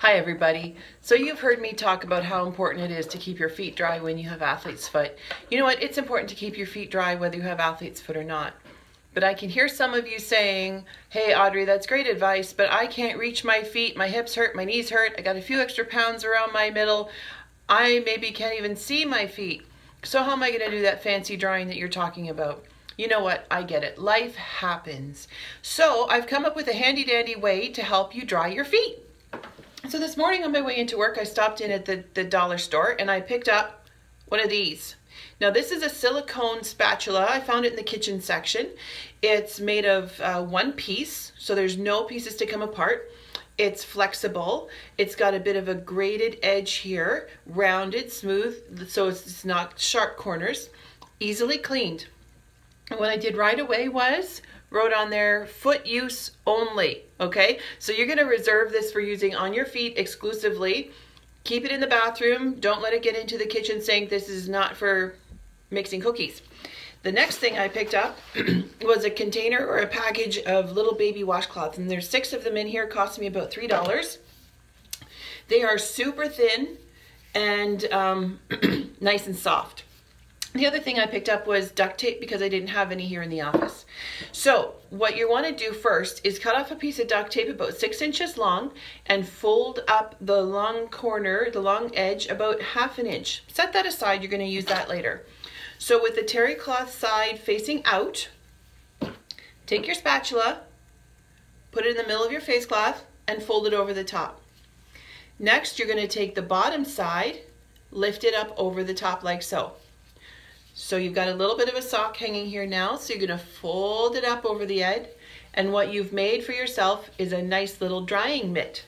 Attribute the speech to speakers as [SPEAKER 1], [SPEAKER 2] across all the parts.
[SPEAKER 1] Hi everybody. So you've heard me talk about how important it is to keep your feet dry when you have athlete's foot. You know what? It's important to keep your feet dry whether you have athlete's foot or not. But I can hear some of you saying, hey Audrey, that's great advice, but I can't reach my feet, my hips hurt, my knees hurt, I got a few extra pounds around my middle, I maybe can't even see my feet. So how am I going to do that fancy drying that you're talking about? You know what? I get it. Life happens. So I've come up with a handy dandy way to help you dry your feet. So this morning on my way into work, I stopped in at the dollar store and I picked up one of these. Now this is a silicone spatula. I found it in the kitchen section. It's made of one piece, so there's no pieces to come apart. It's flexible. It's got a bit of a graded edge here, rounded, smooth, so it's not sharp corners, easily cleaned. And what I did right away was wrote on there, foot use only, okay? So you're gonna reserve this for using on your feet exclusively. Keep it in the bathroom. Don't let it get into the kitchen sink. This is not for mixing cookies. The next thing I picked up was a container or a package of little baby washcloths, and there's 6 of them in here, cost me about $3. They are super thin and nice and soft. The other thing I picked up was duct tape because I didn't have any here in the office. So what you want to do first is cut off a piece of duct tape about 6 inches long and fold up the long corner, the long edge, about 1/2 inch. Set that aside, you're going to use that later. So with the terry cloth side facing out, take your spatula, put it in the middle of your face cloth and fold it over the top. Next, you're going to take the bottom side, lift it up over the top like so. So you've got a little bit of a sock hanging here now, so you're going to fold it up over the edge, and what you've made for yourself is a nice little drying mitt.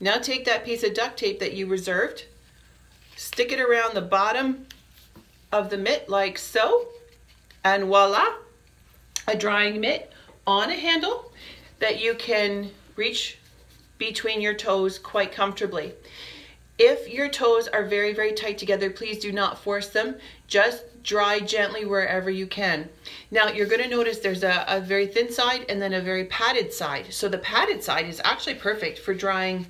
[SPEAKER 1] Now take that piece of duct tape that you reserved, stick it around the bottom of the mitt like so, and voila, a drying mitt on a handle that you can reach between your toes quite comfortably. If your toes are very, very tight together, please do not force them. Just dry gently wherever you can. Now you're going to notice there's a very thin side and then a very padded side. So the padded side is actually perfect for drying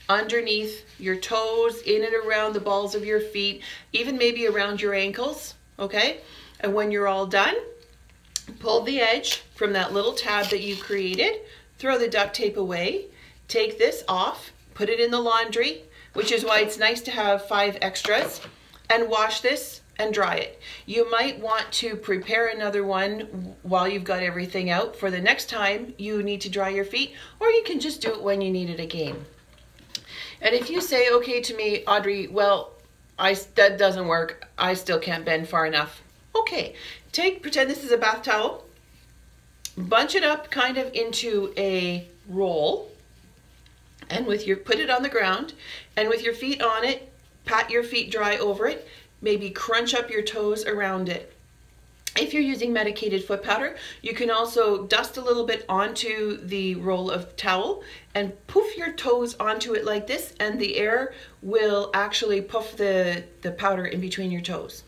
[SPEAKER 1] underneath your toes, in and around the balls of your feet, even maybe around your ankles, okay? And when you're all done, pull the edge from that little tab that you created, throw the duct tape away, take this off, put it in the laundry, which is why it's nice to have 5 extras, and wash this and dry it. You might want to prepare another one while you've got everything out for the next time you need to dry your feet, or you can just do it when you need it again. And if you say, okay to me, Audrey, well, that doesn't work, I still can't bend far enough. Okay, pretend this is a bath towel, bunch it up kind of into a roll, and put it on the ground, and with your feet on it, pat your feet dry over it, maybe crunch up your toes around it. If you're using medicated foot powder, you can also dust a little bit onto the roll of towel and poof your toes onto it like this, and the air will actually puff the powder in between your toes.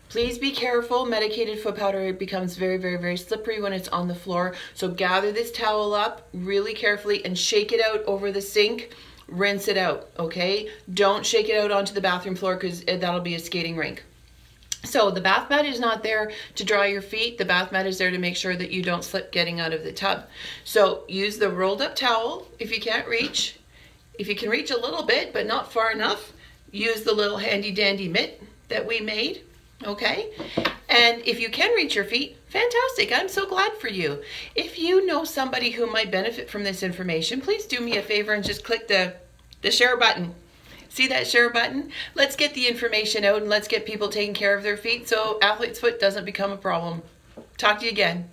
[SPEAKER 1] Please be careful. Medicated foot powder becomes very, very, very slippery when it's on the floor. So gather this towel up really carefully and shake it out over the sink. Rinse it out, okay? Don't shake it out onto the bathroom floor because that'll be a skating rink. So the bath mat is not there to dry your feet. The bath mat is there to make sure that you don't slip getting out of the tub. So use the rolled up towel if you can't reach. If you can reach a little bit but not far enough, use the little handy dandy mitt that we made. Okay, and if you can reach your feet, fantastic. I'm so glad for you. If you know somebody who might benefit from this information, please do me a favor and just click the share button. See that share button? Let's get the information out and let's get people taking care of their feet so athlete's foot doesn't become a problem. Talk to you again.